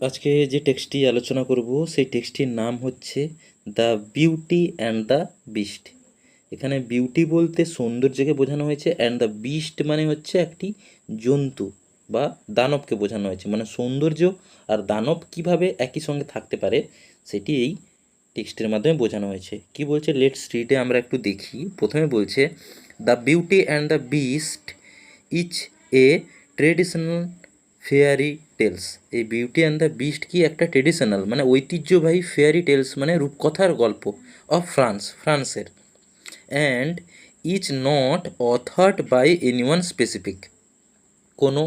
আজকে যে টেক্সটটি আলোচনা করব সেই টেক্সটটির নাম হচ্ছে the Beauty and the beast. এখানে বিউটি বলতে সৌন্দর্যকে বোঝানো হয়েছে, অ্যান্ড দ্য বিস্ট মানে হচ্ছে একটি জন্তু বা দানবকে বোঝানো হয়েছে। মানে সৌন্দর্য আর দানব কিভাবে একই সঙ্গে থাকতে পারে সেটি এই টেক্সটের মাধ্যমে বোঝানো হয়েছে। কি বলছে লেটস রিডে আমরা একটু দেখি। প্রথমে বলছে the Beauty and the Beast is a traditional fairy tales. এই বিউটি অ্যান্ড দ্য বিস্ট কি একটা ট্রেডিশনাল মানে ঐতিহ্যবাহী ফেয়ারি টেলস মানে রূপকথার গল্প অফ ফ্রান্সের, and is not authored by anyone specific. কোনো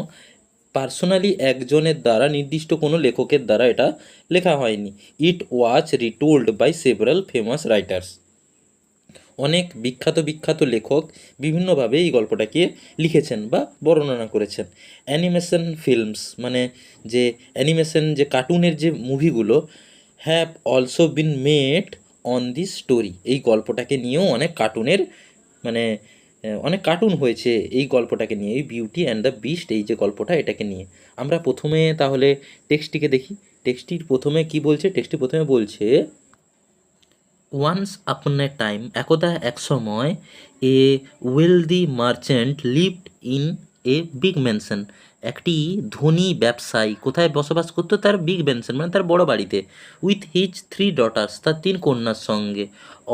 পার্সোনালি একজনের দ্বারা, নির্দিষ্ট কোনো লেখকের দ্বারা এটা লেখা হয়নি। It was retold by several famous writers. অনেক বিখ্যাত বিখ্যাত লেখক বিভিন্নভাবে এই গল্পটাকে লিখেছেন বা বর্ণনা করেছেন। অ্যানিমেশন ফিল্মস মানে যে অ্যানিমেশন যে কার্টুনের যে মুভিগুলো have also been made on this story. এই গল্পটাকে নিয়েও অনেক কার্টুনের মানে অনেক কার্টুন হয়েছে এই গল্পটাকে নিয়ে, এই বিউটি অ্যান্ড দ্য বিস্ট এই যে গল্পটা এটাকে নিয়ে। আমরা প্রথমে তাহলে টেক্সটটিকে দেখি। টেক্সটটির প্রথমে কি বলছে? টেক্সটটি প্রথমে বলছে ওয়ান্স আপন এ টাইম, একদা এক সময়, a wealthy merchant lived in a big mansion. একটি ধনী ব্যবসায়ী কোথায় বসবাস করতো? তার বিগ ম্যানশন মানে তার বড় বাড়িতে। উইথ হিজ 3 ডটার্স, তার 3 কন্যার সঙ্গে।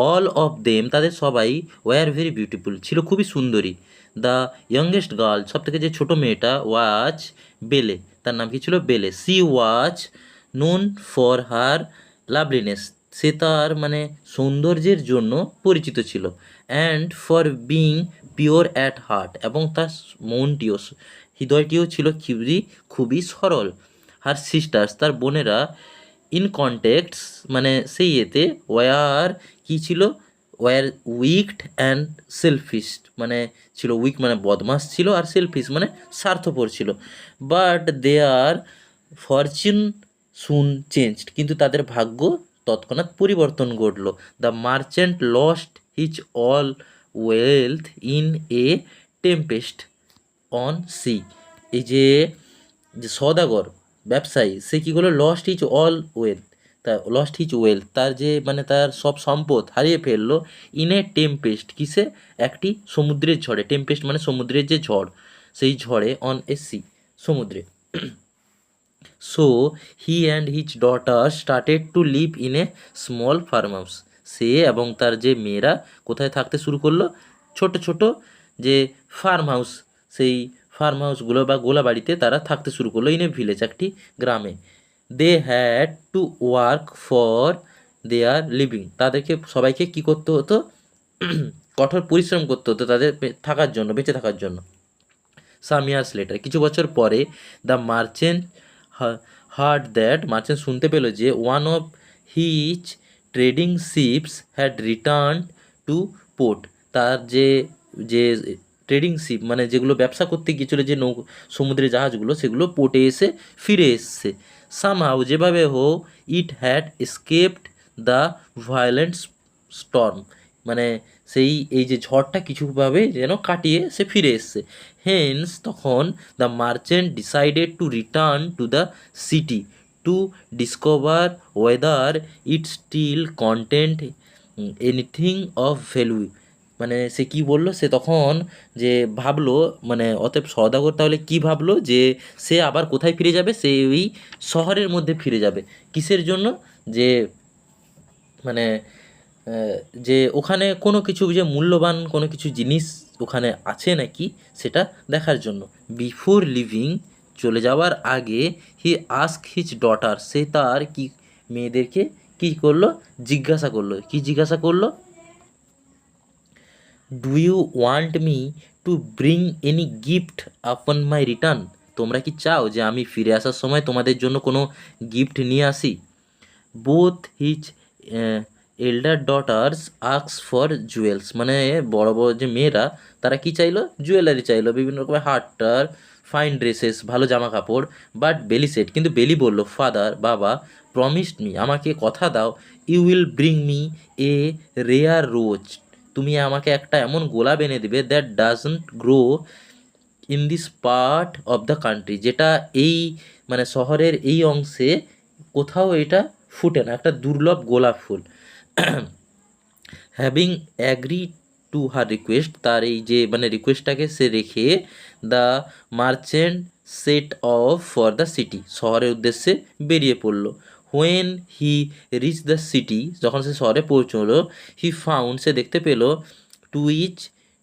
অল অফ দেম, তাদের সবাই, ওয়ার ভেরি বিউটিফুল, ছিল খুবই সুন্দরী। দ্য ইয়ংগেস্ট গার্ল, সব থেকে যে ছোটো মেয়েটা, ওয়াজ বেলে, তার নাম কি ছিল? Belle. She was known for her loveliness, সে তার মানে সৌন্দর্যের জন্য পরিচিত ছিল। And for being pure at heart, এবং তার মনটিও, হৃদয়টিও ছিল খুবই খুবই সরল। হার সিস্টার্স, তার বোনেরা, ইন কন্টেক্টস মানে সেই এতে, ওয়ার কী ছিল? ওয়ার উইকড অ্যান্ড সেলফিশ, মানে ছিল উইক মানে বদমাস ছিল, আর সেলফিশ মানে স্বার্থপর ছিল। But their fortune soon changed, কিন্তু তাদের ভাগ্য তৎক্ষণাৎ পরিবর্তন ঘটল। The merchant lost his all wealth in a tempest on sea. এই যে যে সওদাগর ব্যবসায়ী, সে কী করলো? লস্ট হিজ অল ওয়েলথ, তা লস্ট হিজ ওয়েলথ, তার যে মানে তার সব সম্পদ হারিয়ে ফেললো। ইন এ টেম্পেস্ট, কিসে? একটি সমুদ্রের ঝড়ে। টেম্পেস্ট মানে সমুদ্রের যে ঝড়, সেই ঝড়ে। অন এ সি, সমুদ্রে। So he and his daughter started to live in a small farm house. সে এবং তার যে মেয়েরা কোথায় থাকতে শুরু করলো? ছোট ছোট যে ফার্ম হাউস, সেই ফার্ম হাউসগুলো বা গোলা বাড়িতে তারা থাকতে শুরু করলো। ইন এ ভিলেজ, একটি গ্রামে। They had to work for their living, তাদেরকে সবাইকে কি করতে হতো? কঠোর পরিশ্রম করতে হতো তাদের থাকার জন্য, বেঁচে থাকার জন্য। সাম ইয়ার্স লেটার, কিছু বছর পরে, the merchant hard that, merchant শুনতে পেল যে one of his trading ships had return to port, তার যে যে ট্রেডিং শিপ মানে যেগুলো ব্যবসা করতে গিয়েছিল, যে সমুদ্রে জাহাজগুলো, সেগুলো পোর্টে এসে ফিরে এসছে। সামহাউ, যেভাবে হোক, it had escaped the violent storm, মানে সেই এই যে ঝড়টা কিছুভাবে যেন কাটিয়ে সে ফিরে এসছে। হেন্স, তখন the merchant decided to return to the city to discover whether it still contained anything of value. মানে সে কি বলল? সে তখন যে ভাবলো, মানে অতএব সওদাগর তাহলে কি ভাবলো? যে সে আবার কোথায় ফিরে যাবে? সে ওই শহরের মধ্যে ফিরে যাবে। কিসের জন্য? যে মানে যে ওখানে কোনো কিছু যে মূল্যবান কোনো কিছু জিনিস ওখানে আছে নাকি সেটা দেখার জন্য। বিফোর লিভিং, চলে যাওয়ার আগে, হি আস্ক হিজ ডটার, সে তার কি মেয়েদেরকে কি করলো? জিজ্ঞাসা করলো। কি জিজ্ঞাসা করলো? Do you want me to bring any gift upon my return, তোমরা কি চাও যে আমি ফিরে আসার সময় তোমাদের জন্য কোনো গিফট নিয়ে আসি? বোথ হিজ এল্ডার ডটার্স আক্স ফর জুয়েলস, মানে বড় বড় যে মেয়েরা, তারা কি চাইলো? জুয়েলারি চাইলো, বিভিন্ন রকমের হারটার, ফাইন ড্রেসেস, ভালো জামা কাপড়। বাট বেলি সেট, কিন্তু বেলি বলল, ফাদার, বাবা, প্রমিসড মি, আমাকে কথা দাও, you will bring me a rare rose, তুমি আমাকে একটা এমন গোলাপ এনে দেবে, that doesn't grow in this part of the country, যেটা এই মানে শহরের এই অংশে কোথাও এটা ফুটে না, একটা দুর্লভ গোলাপ ফুল। Having agree to her request, তার এই যে মানে রিকোয়েস্টটাকে সে রেখে the merchant set off for the city, শহরের উদ্দেশ্যে বেরিয়ে পড়লো। When he reach the city, যখন সে শহরে পৌঁছলো, হি ফাউন্ড, সে দেখতে পেলো, টু ইচ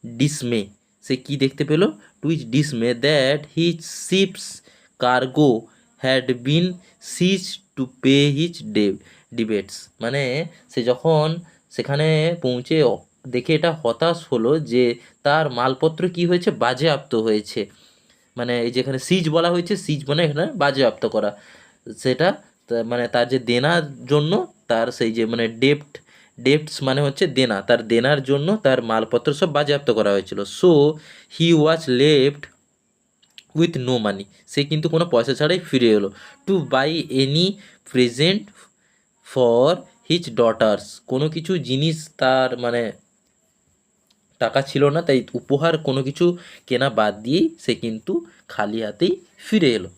ডিসমে, সে কি দেখতে পেলো, to his dismay, that his ships cargo had been seize to pay his debts. মানে সে যখন সেখানে পৌঁছে দেখে এটা হতাশ হলো যে তার মালপত্র কি হয়েছে, বাজেয়াপ্ত হয়েছে। মানে এই যেখানে সিজ বলা হয়েছে, সিজ মানে এখানে বাজেয়াপ্ত করা, সেটা মানে তার যে দেনার জন্য, তার সেই যে মানে ডেপ্টস মানে হচ্ছে দেনা, তার দেনার জন্য তার মালপত্র সব বাজেয়াপ্ত করা হয়েছিল। So he was left with no money, সে কিন্তু কোনো পয়সা ছাড়াই ফিরে এলো। To buy any present for his daughters, কোনো কিছু জিনিস তার মানে টাকা ছিল না, তাই উপহার কোনো কিছু কেনা বাদ দিয়েই সে কিন্তু খালি হাতেই ফিরে এলো।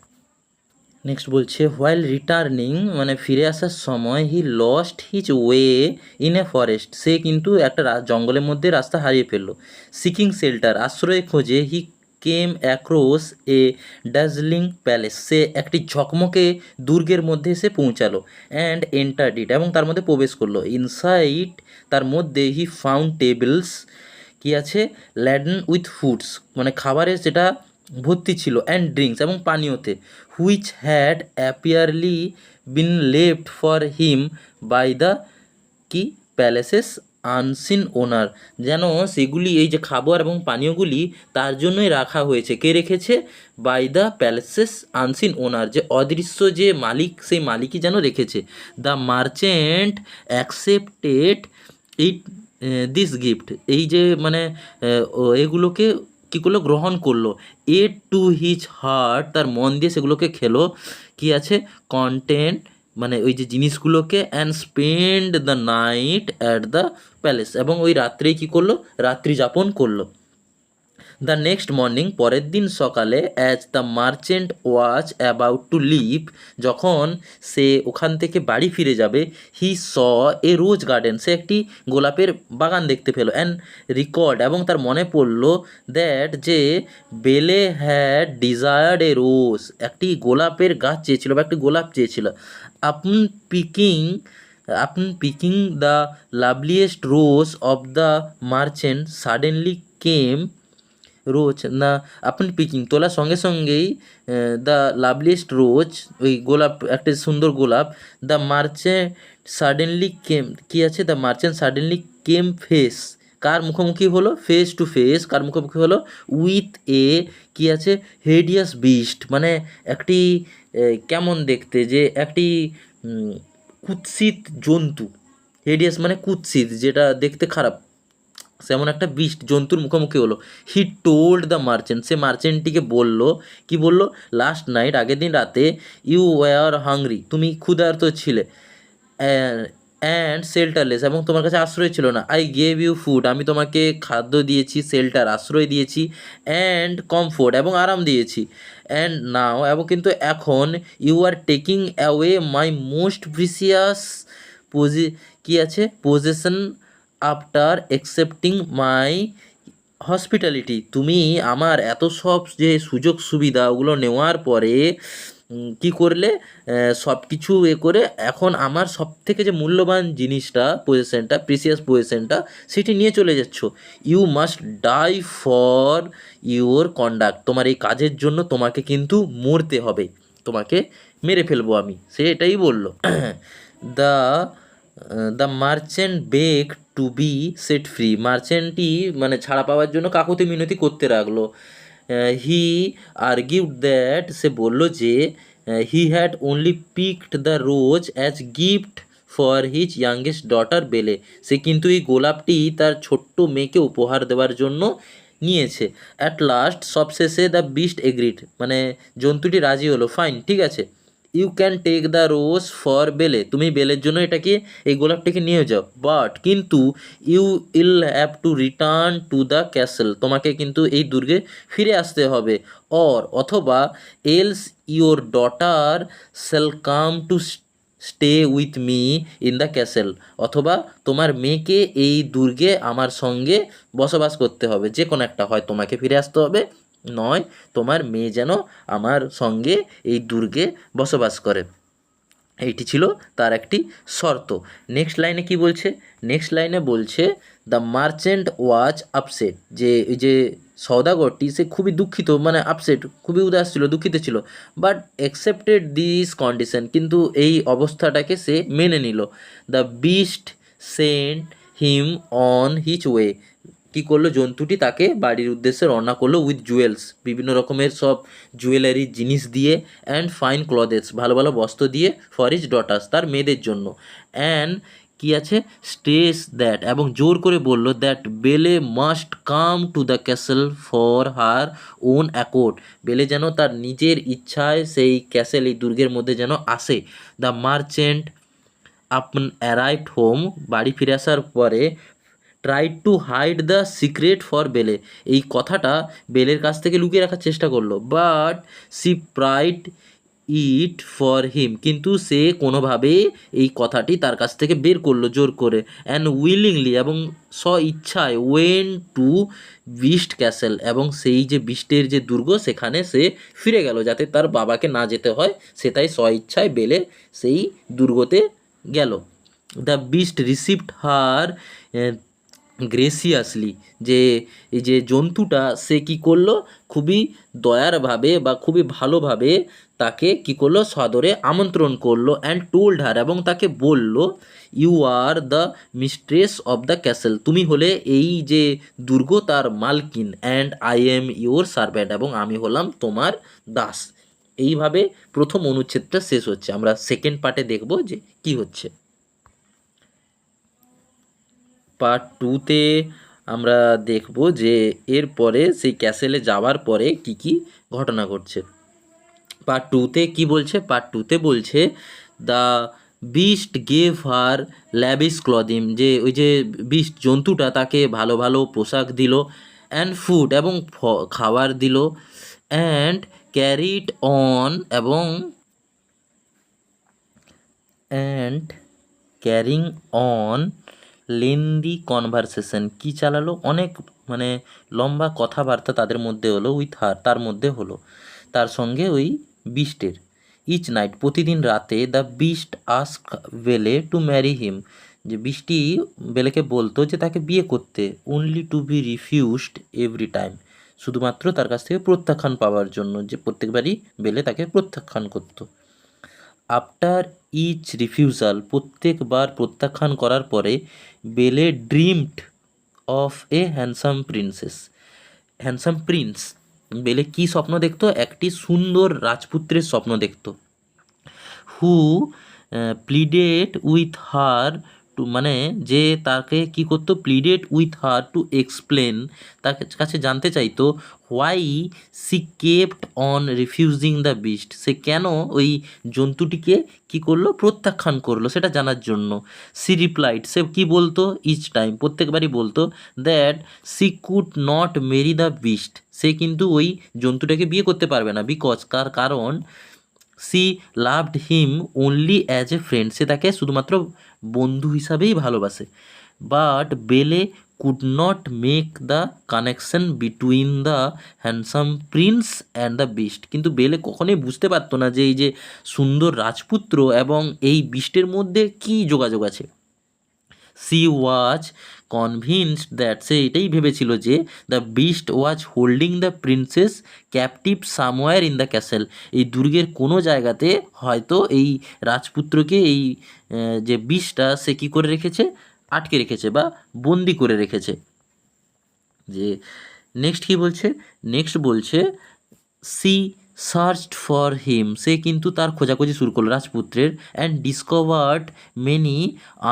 নেক্সট বলছে হোয়াইল রিটার্নিং, মানে ফিরে আসার সময়, he lost his way in a forest, সে কিন্তু একটা জঙ্গলের মধ্যে রাস্তা হারিয়ে ফেললো। সিকিং শেল্টার, আশ্রয় খোঁজে, হি কেম অ্যাক্রস এ ডার্জিলিং প্যালেস, সে একটি ঝকমকে দুর্গের মধ্যে এসে পৌঁছালো। অ্যান্ড এন্টার্ড ইট, এবং তার মধ্যে প্রবেশ করলো। ইনসাইড, তার মধ্যে, হি ফাউন্ড টেবিলস, কি আছে, ল্যাডেন উইথ ফুডস, মানে খাবারের যেটা ভর্তি ছিল, অ্যান্ড ড্রিঙ্কস, এবং পানীয়তে, হুইচ হ্যাড অ্যাপিয়ারলি been left for him by the কি প্যালেসেস আনসিন ওনার, যেন সেগুলি এই যে খাবার এবং পানীয়গুলি তার জন্যই রাখা হয়েছে, কে রেখেছে, বাই দ্য প্যালেসেস আনসিন ওনার, যে অদৃশ্য যে মালিক, সেই মালিকই যেন রেখেছে। The merchant accepted it this gift, এই যে মানে এগুলোকে কী করলো, গ্রহণ করলো। এড টু হিজ হার্ট, তার মন দিয়ে সেগুলোকে খেলো, কি আছে, কন্টেন্ট, মানে ওই যে জিনিসগুলোকে, and spend the night at the palace, এবং ওই রাত্রেই কী করলো, রাত্রি যাপন করলো। দ্য নেক্সট মর্নিং, পরের দিন সকালে, as the merchant was about to leave, যখন সে ওখান থেকে বাড়ি ফিরে যাবে, হি স এ রোজ গার্ডেন, সে একটি গোলাপের বাগান দেখতে পেল। অ্যান্ড রিকর্ড, এবং তার মনে পড়ল, দ্যাট যে বেলে হ্যাড ডিজায়ার্ড এ রোজ, একটি গোলাপের গাছ চেয়েছিল বা একটি গোলাপ চেয়েছিল। Upon picking the loveliest rose of the merchant suddenly came, rose না, আপনি পিকিং তোলার সঙ্গে সঙ্গেই দ্য লাভলিয়েস্ট রোজ, ওই গোলাপ, একটা সুন্দর গোলাপ, দ্য মার্চেন্ট সাডেনলি কেম, কি আছে, the merchant suddenly came face, কার মুখোমুখি হলো, ফেস টু ফেস, কার মুখোমুখি হলো, উইথ এ, কি আছে, হেডিয়াস বিস্ট, মানে একটি কেমন দেখতে, যে একটি কুৎসিত জন্তু, হেডিয়াস মানে কুৎসিত, যেটা দেখতে খারাপ, সেমন একটা বিস্ট জন্তুর মুখোমুখি হলো। হি টোল্ড দ্য মার্চেন্ট, সে মার্চেন্টটিকে বলল, কি বলল, লাস্ট নাইট, আগের দিন রাতে, ইউ ওয়ার হাংরি, তুমি ক্ষুধার্ত ছিলে, অ্যান্ড শেল্টারলেস, এবং তোমার কাছে আশ্রয় ছিল না। আই গেভ ইউ ফুড, আমি তোমাকে খাদ্য দিয়েছি, শেল্টার আশ্রয় দিয়েছি, অ্যান্ড কমফোর্ট, এবং আরাম দিয়েছি। অ্যান্ড নাও, এবং কিন্তু এখন, you are taking away my most precious কি আছে, possession after accepting my hospitality, তুমি আমার এত সব যে সুযোগ সুবিধা ওগুলো নেওয়ার পরে কি করলে, সব কিছু করে এখন আমার সব থেকে যে মূল্যবান জিনিসটা, পজিশনটা, প্রিসিয়াস পজিশনটা, সেটি নিয়ে চলে যাচ্ছ। You must die for your conduct, তোমার এই কাজের জন্য তোমাকে কিন্তু মরতে হবে, তোমাকে মেরে ফেলবো আমি, সে এটাই বলল। The the merchant beg to be set free, মার্চেন্টটি মানে ছাড়া পাওয়ার জন্য কাকুতি মিনতি করতে লাগলো। হি আর্গিউড দ্যাট, সে বলল যে he had only picked the rose as gift for his youngest daughter Belle, সে কিন্তু এই গোলাপটি তার ছোট্ট মেয়েকে উপহার দেওয়ার জন্য নিয়েছে। অ্যাট লাস্ট, সবশেষে দ্য বিস্ট এগ্রিড, মানে জন্তুটি রাজি হলো, ফাইন, ঠিক আছে, you can take the rose for Belle, তুমি বেলের জন্য এটাকে এই গোলাপটাকে নিয়ে যাও, বাট কিন্তু you will have to return to the castle, তোমাকে কিন্তু এই দুর্গে ফিরে আসতে হবে, অথবা else your daughter shall come to stay with me in the castle, অথবা তোমার মেয়েকে এই দুর্গে আমার সঙ্গে বসবাস করতে হবে, যে কোনো একটা, হয় তোমাকে ফিরে আসতে হবে, নয় তোমার মেয়ে যেন আমার সঙ্গে এই দুর্গে বসবাস করে। এইটি ছিল তার একটি শর্ত। নেক্সট লাইনে কি বলছে? নেক্সট লাইনে বলছে দ্য মার্চেন্ট ওয়াজ আপসেট, যে এই যে সওদাগরটি সে খুবই দুঃখিত, মানে আপসেট, খুবই উদাস ছিল, দুঃখিত ছিল, বাট অ্যাকসেপ্টেড দিস কন্ডিশন, কিন্তু এই অবস্থাটাকে সে মেনে নিল। The beast sent him on his way, কী করলো, জন্তুটি তাকে বাড়ির উদ্দেশ্যে রওনা করলো উইথ জুয়েলস, বিভিন্ন রকমের সব জুয়েলারি জিনিস দিয়ে, অ্যান্ড ফাইন ক্লথেস, ভালো ভালো বস্ত্র দিয়ে, ফর হিজ ডটার্স, তার মেয়েদের জন্য, অ্যান্ড কি আছে, স্টেস দ্যাট, এবং জোর করে বলল that Belle must come to the castle for her own accord, Belle যেন তার নিজের ইচ্ছায় সেই ক্যাসেল, এই দুর্গের মধ্যে যেন আসে। The merchant upon arrived home, বাড়ি ফিরে আসার পরে, tried to hide the secret for Belle, এই কথাটা বেলের কাছ থেকে লুকিয়ে রাখার চেষ্টা করলো, but she pried it for him, কিন্তু সে কোনোভাবেই এই কথাটি তার কাছ থেকে বের করলো জোর করে, অ্যান্ড উইলিংলি, এবং স্ব ইচ্ছায়, ওয়েন টু বিস্ট ক্যাসেল, এবং সেই যে বিস্টের যে দুর্গ সেখানে সে ফিরে গেল, যাতে তার বাবাকে না যেতে হয়, সে তাই স্ব ইচ্ছায় বেলে সেই দুর্গতে গেল। The beast received her graciously, যে এই যে জন্তুটা সে কী করলো, খুবই দয়ারভাবে বা খুবই ভালোভাবে তাকে কী করলো, সাদরে আমন্ত্রণ করলো, অ্যান্ড টোল্ড হার, এবং তাকে বলল, you are the mistress of the castle, তুমি হলে এই যে দুর্গ তার মালকিন, and I am your servant, এবং আমি হলাম তোমার দাস। এইভাবে প্রথম অনুচ্ছেদটা শেষ হচ্ছে। আমরা সেকেন্ড পার্টে দেখব যে কি হচ্ছে। পার্ট টুতে আমরা দেখব যে এরপরে সেই ক্যাসেলে যাওয়ার পরে কি কি ঘটনা ঘটছে। পার্ট টুতে কি বলছে? পার্ট টুতে বলছে the beast gave her lavish clothing, যে ওই যে বিস্ট জন্তুটা তাকে ভালো ভালো পোশাক দিল, অ্যান্ড ফুড, এবং খাবার দিল, অ্যান্ড ক্যারিড অন, এবং and carrying on lengthy conversation, কি চালালো, অনেক মানে লম্বা কথাবার্তা তাদের মধ্যে হলো, উইথ হার, তার মধ্যে হলো, তার সঙ্গে ওই বিস্টের। ইচ নাইট, প্রতিদিন রাতে, the beast ask Belle to marry him, যে বৃষ্টি বেলেকে বলতো যে তাকে বিয়ে করতে, only to be refused every time, শুধুমাত্র তার কাছ থেকে প্রত্যাখ্যান পাওয়ার জন্য, যে প্রত্যেকবারই বেলে তাকে প্রত্যাখ্যান করতো। আফটার ইচ রিফিউজাল, প্রত্যেকবার প্রত্যাখ্যান করার পরে, Belle dreamed of a handsome princess, handsome prince, Belle কি স্বপ্ন দেখতো? একটি সুন্দর রাজপুত্রের স্বপ্ন দেখতো। Who pleaded with her to, মানে যে তাকে কি করতো, pleaded with her to explain, তার কাছে জানতে চাইতো why she kept on refusing the beast, সে কেন ওই জন্তুটিকে কি করলো, প্রত্যাখ্যান করলো, সেটা জানার জন্য। সি রিপ্লাইড, সে কি বলতো, ইচ টাইম, প্রত্যেকবারই বলতো, that she could not marry the beast, সে কিন্তু ওই জন্তুটাকে বিয়ে করতে পারবে না, বিকজ কারণ she loved him only as a friend, সে তাকে শুধুমাত্র বন্ধু হিসাবেই ভালোবাসে। But Belle could not make the connection between the handsome prince and the beast, কিন্তু বেলে কখনোই বুঝতে পারতো না যে এই যে সুন্দর রাজপুত্র এবং এই বিস্টের মধ্যে কী যোগাযোগ আছে। সি ওয়াজ কনভিন্সড দ্যাট, সে এটাই ভেবেছিল যে the beast was holding the princess captive somewhere in the castle, এই দুর্গের কোনো জায়গাতে হয়তো এই রাজপুত্রকে এই যে বিস্টটা সে কী করে রেখেছে, আটকে রেখেছে বা বন্দি করে রেখেছে। যে নেক্সট কি বলছে? নেক্সট বলছে সি সার্চড ফর হিম, সে কিন্তু তার খোঁজাখুঁজি শুরু করলো রাজপুত্রের, অ্যান্ড ডিসকভার্ড মেনি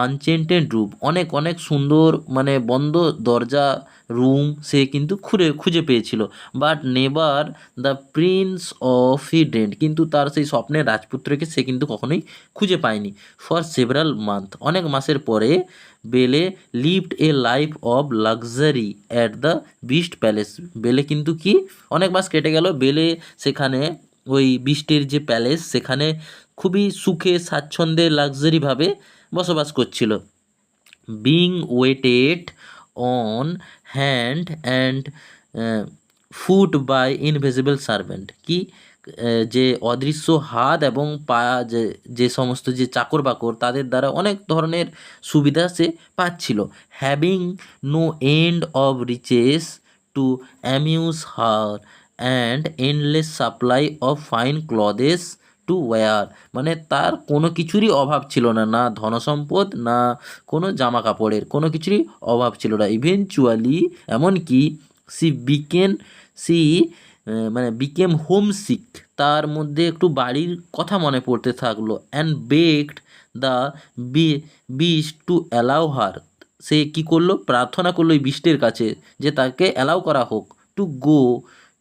আনচেন্টেড রুম, অনেক অনেক সুন্দর মানে বন্ধ দরজা রুম সে কিন্তু খুঁজে পেয়েছিল। But never the prince of hidden, কিন্তু তার সেই স্বপ্নের রাজপুত্রকে সে কিন্তু কখনোই খুঁজে পায়নি। ফর সেভারাল মান্থ, অনেক মাসের পরে বেলে lived a life of luxury at the beast palace, বেলে কিন্তু কি অনেক মাস কেটে গেল, বেলে সেখানে ওই বিস্টের যে প্যালেস সেখানে খুবই সুখে স্বাচ্ছন্দ্যে লাক্সারিভাবে বসবাস করছিল। Being waited on hand and foot by invisible servant, কি যে অদৃশ্য হাত এবং পা, যে যে সমস্ত যে চাকর বাকর তাদের দ্বারা অনেক ধরনের সুবিধা সে পাচ্ছিল। Having no end of riches to amuse her and endless supply of fine clothes to wear, মানে তার কোনো কিছুরই অভাব ছিল না, না ধনসম্পদ না কোনো জামা কাপড়ের, কোনো কিছুরই অভাব ছিল না। ইভেনচুয়ালি এমনকি সি বিকেন সি মানে বিকেম হোম সিক, তার মধ্যে একটু বাড়ির কথা মনে পড়তে থাকলো। And begged the beast to allow her, সে কি করলো, প্রার্থনা করলো এই বিষ্টের কাছে যে তাকে অ্যালাউ করা হোক to go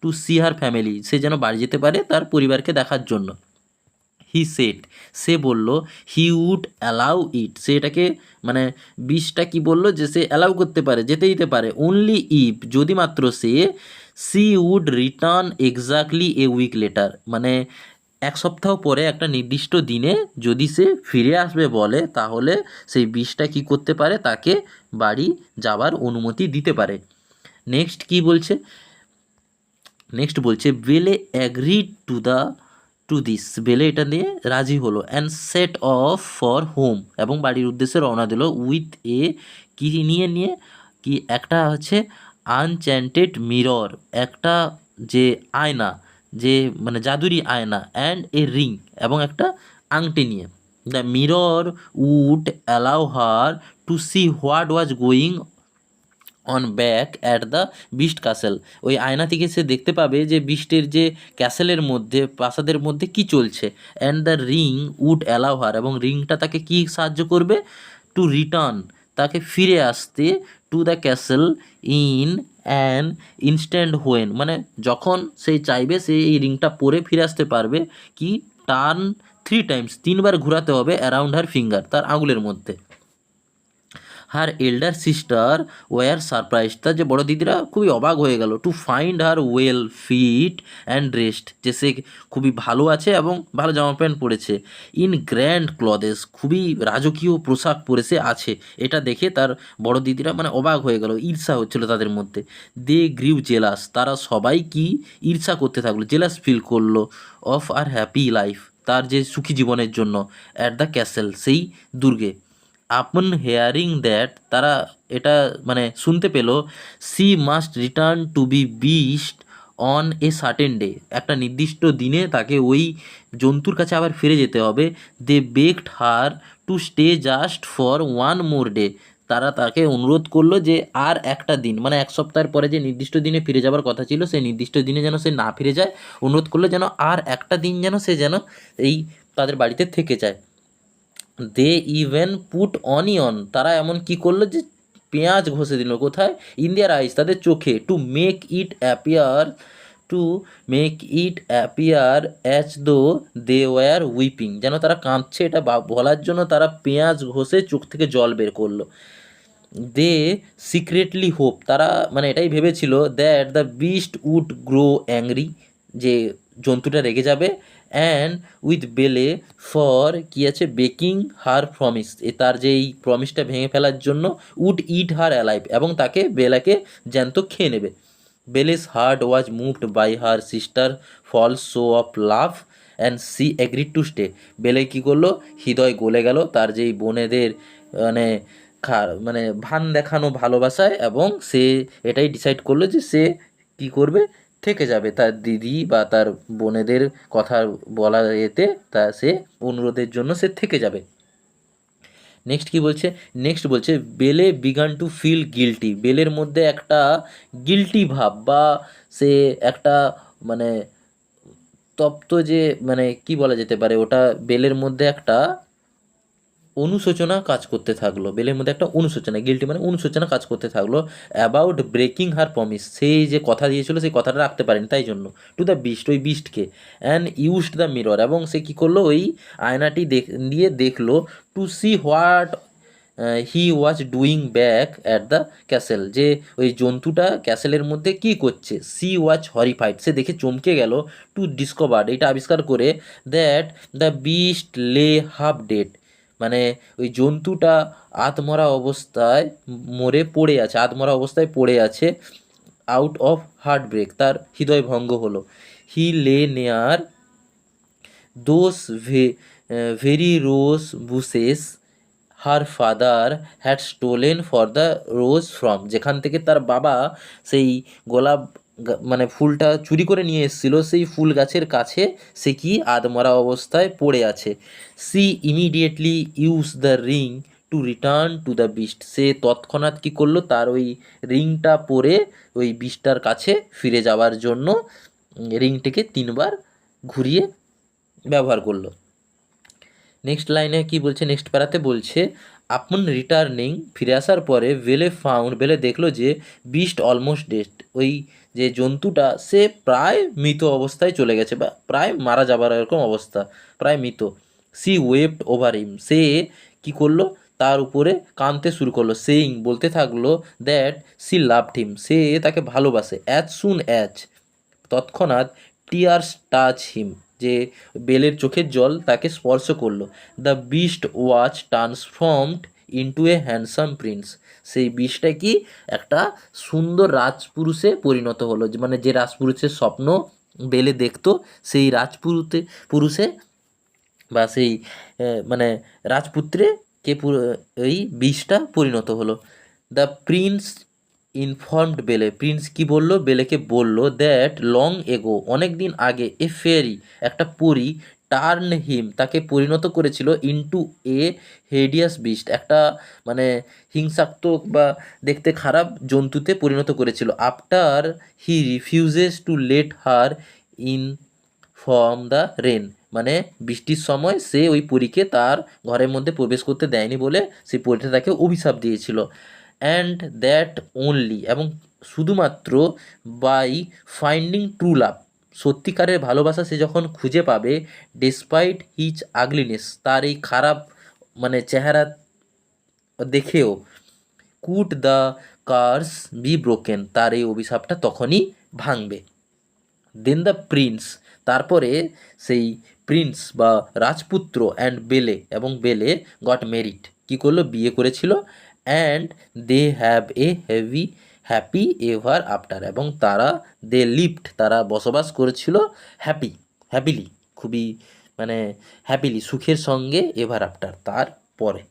to see her family, সে যেন বাড়ি যেতে পারে তার পরিবারকে দেখার জন্য। হি সেড, সে বলল হি উড অ্যালাউ ইট, সে এটাকে মানে বিষটা কি বলল যে সে অ্যালাউ করতে পারে, যেতে দিতে পারে। অনলি ইফ, যদি মাত্র সে, she would return exactly a week later, মানে এক সপ্তাহ পরে একটা নির্দিষ্ট দিনে যদি সে ফিরে আসবে বলে, তাহলে সেই বিষটা কি করতে পারে, তাকে বাড়ি যাবার অনুমতি দিতে পারে। নেক্সট কি বলছে, নেক্সট বলছে বেলে অ্যাগ্রিড টু দিস, বেলে এটা নিয়ে রাজি হলো। And set off for home, এবং বাড়ির উদ্দেশ্যে রওনা দিল। উইথ এ কি নিয়ে কি একটা হচ্ছে আনচ্যান্টেড মিরর, একটা যে আয়না, যে মানে জাদুরি আয়না, অ্যান্ড এ রিং, এবং একটা আংটি নিয়ে। The mirror would allow her to see what was going on back at the beast castle, ওই আয়না থেকে সে দেখতে পাবে যে বিস্টের যে ক্যাসেলের মধ্যে, প্রাসাদের মধ্যে কি চলছে। And the ring would allow her, এবং রিংটা তাকে কি সাহায্য করবে, টু রিটার্ন, তাকে ফিরে আসতে, two the castle in an instant when, মানে যখন সে চাইবে সে এই রিংটা পরে ফিরে আসতে পারবে। কি টার্ন 3 টাইমস, 3বার ঘোরাতে হবে অ্যারাউন্ড হার ফিঙ্গার, তার আঙুলের মধ্যে। Her elder sister were surprise, তার যে বড় দিদিরা খুবই অবাক হয়ে গেল। To find her well fit and dressed, যে সে খুবই ভালো আছে এবং ভালো জামা প্যান্ট পরেছে। ইন গ্র্যান্ড ক্লথেস, খুবই রাজকীয় পোশাক পরে সে আছে, এটা দেখে তার বড় দিদিরা মানে অবাক হয়ে গেল, ঈর্ষা হচ্ছিল তাদের মধ্যে। দে গ্রিউ জেলাস, তারা সবাই কি ঈর্ষা করতে থাকলো, জেলাস ফিল করলো অফ আর হ্যাপি লাইফ, তার যে সুখী জীবনের জন্য। অ্যাট দ্য ক্যাসেল, সেই দুর্গে। আপন হেয়ারিং দ্যাট, তারা এটা মানে শুনতে পেল, she must return to be beast on a certain day, একটা নির্দিষ্ট দিনে তাকে ওই জন্তুর কাছে আবার ফিরে যেতে হবে। They begged her to stay just for 1 more day, তারা তাকে অনুরোধ করলো যে আর একটা দিন, মানে এক সপ্তাহের পরে যে নির্দিষ্ট দিনে ফিরে যাবার কথা ছিল সেই নির্দিষ্ট দিনে যেন সে না ফিরে যায়, অনুরোধ করলো যেন আর একটা দিন যেন সে যেন এই তাদের বাড়িতে থেকে যায়। দে ইভেন পুট অনিয়ন, তারা এমন কি করলো যে পেঁয়াজ ঘষে দিল, কোথায়, ইন দেয়ার আইস, তাদের চোখে। To make it appear as though they war whipping, যেন তারা কাঁদছে এটা বলার জন্য তারা পেঁয়াজ ঘষে চোখ থেকে জল বের করলো। দে সিক্রেটলি হোপ, তারা মানে এটাই ভেবেছিল, that the beast would grow angry, যে জন্তুটা রেগে যাবে। অ্যান্ড উইথ বেলে ফর কি আছে বেকিং হার প্রমিস, তার যে এই প্রমিসটা ভেঙে ফেলার জন্য, উড ইট হার অ্যালাইভ, এবং তাকে বেলাকে জ্যান্ত খেয়ে নেবে। Belle's heart was moved by her sister false show of love and she agreed to stay, Belle কী করলো, হৃদয় গলে গেল তার যেই বোনেদের মানে মানে ভান দেখানো ভালোবাসায়, এবং সে এটাই ডিসাইড করলো যে সে কি করবে, থেকে যাবে তার দিদি বা তার বোনেদের কথা বলা এতে, তা সে অনুরোধের জন্য সে থেকে যাবে। নেক্সট কি বলছে, নেক্সট বলছে বেলে বিগান টু ফিল গিল্টি, বেলের মধ্যে একটা গিল্টি ভাব বা সে একটা মানে উত্তপ্ত যে মানে কি বলা যেতে পারে, ওটা বেলের মধ্যে একটা অনুশোচনা কাজ করতে থাকলো, বেলের মধ্যে একটা অনুশোচনা, গিল্টি মানে অনুশোচনা কাজ করতে থাকলো অ্যাবাউট ব্রেকিং হার প্রমিস, সেই যে কথা দিয়েছিল সেই কথাটা রাখতে পারেনি, তাই জন্য টু দ্য বিস্ট, ওই বিস্টকে, অ্যান্ড ইউজড দ্য মিরর, এবং সে কী করলো, ওই আয়নাটি দিয়ে দেখলো to see what he was doing back at the castle, যে ওই জন্তুটা ক্যাসেলের মধ্যে কী করছে। সি ওয়াজ হরিফাইড, সে দেখে চমকে গেল, টু ডিসকভার, এটা আবিষ্কার করে, দ্যাট দ্য বিস্ট লে হাফ ডেড, মানে ওই জন্তুটা আধমরা অবস্থায় মরে পড়ে আছে, আধমরা অবস্থায় পড়ে আছে, আউট অফ হার্ট ব্রেক, তার হৃদয় ভঙ্গ হলো। হি লে নেয়ার those very rose bushes her father had stolen for the rose from, যেখান থেকে তার বাবা সেই গোলাপ মানে ফুলটা চুরি করে নিয়ে এসেছিল, সেই ফুল গাছের কাছে সে কি আধমরা অবস্থায় পড়ে আছে। She immediately use the ring to return to the beast, সে তৎক্ষণাৎ কী করলো, তার ওই রিংটা পরে ওই বিস্টটার কাছে ফিরে যাওয়ার জন্য রিংটিকে 3বার ঘুরিয়ে ব্যবহার করলো। নেক্সট লাইনে কি বলছে, নেক্সট প্যারাতে বলছে, আপন রিটার্নিং, ফিরে আসার পরে, বেলে দেখলো যে বিস্ট অলমোস্ট ডেড, ওই যে জন্তুটা সে প্রায় মৃত অবস্থায় চলে গেছে, বা প্রায় মারা যাবার এরকম অবস্থা, প্রায় মৃত। সি ওয়েপ্ট ওভার হিম, সে কী করলো, তার উপরে কাঁদতে শুরু করলো, সেইং, বলতে থাকলো, দ্যাট সি লাভড হিম, সে তাকে ভালোবাসে, অ্যাজ সুন অ্যাজ, তৎক্ষণাৎ, টিয়ার্স টাচ হিম, যে বেলের চোখের জল তাকে স্পর্শ করলো। The beast watch transformed into a handsome Prince, সেই বিস্টটা কি একটা সুন্দর রাজপুরুষে পরিণত হলো, মানে যে রাজপুরুষের স্বপ্ন বেলে দেখতো, সেই পুরুষে বা সেই মানে রাজপুত্রে কে এই বিষটা পরিণত হলো। দ্য প্রিন্স ইনফর্মড বেলে, প্রিন্স কি বলল, বেলেকে বলল, দ্যাট লং এগো, অনেক দিন আগে, এ ফেরি, একটা পরী, টার্ন হিম, তাকে পরিণত করেছিল, ইনটু এ হেডিয়াস বিস্ট, একটা মানে হিংসাত্মক বা দেখতে খারাপ জন্তুতে পরিণত করেছিল। After he refuses to let her in from the rain, মানে বৃষ্টির সময় সে ওই পরীকে তার ঘরের মধ্যে প্রবেশ করতে দেয়নি বলে সেই পরীটা তাকে অভিশাপ দিয়েছিল। অ্যান্ড দ্যাট ওনলি, এবং শুধুমাত্র, বাই ফাইন্ডিং ট্রু লাভ, সত্যিকারের ভালোবাসা সে যখন খুঁজে পাবে, ডেসপাইট হিজ আগলিনেস, তার এই খারাপ মানে চেহারা দেখেও, could the curse be broken, তার এই অভিশাপটা তখনই ভাঙবে। দেন দ্য প্রিন্স, তারপরে সেই প্রিন্স বা রাজপুত্র অ্যান্ড বেলে, এবং বেলে গট মেরিড, কী করলো, বিয়ে করেছিল। And they have a happy ever after, এবং তারা লিভড, তারা বসবাস করেছিল হ্যাপিলি, খুবই মানে হ্যাপিলি, সুখের সঙ্গে, এভার আফটার, তার পরে।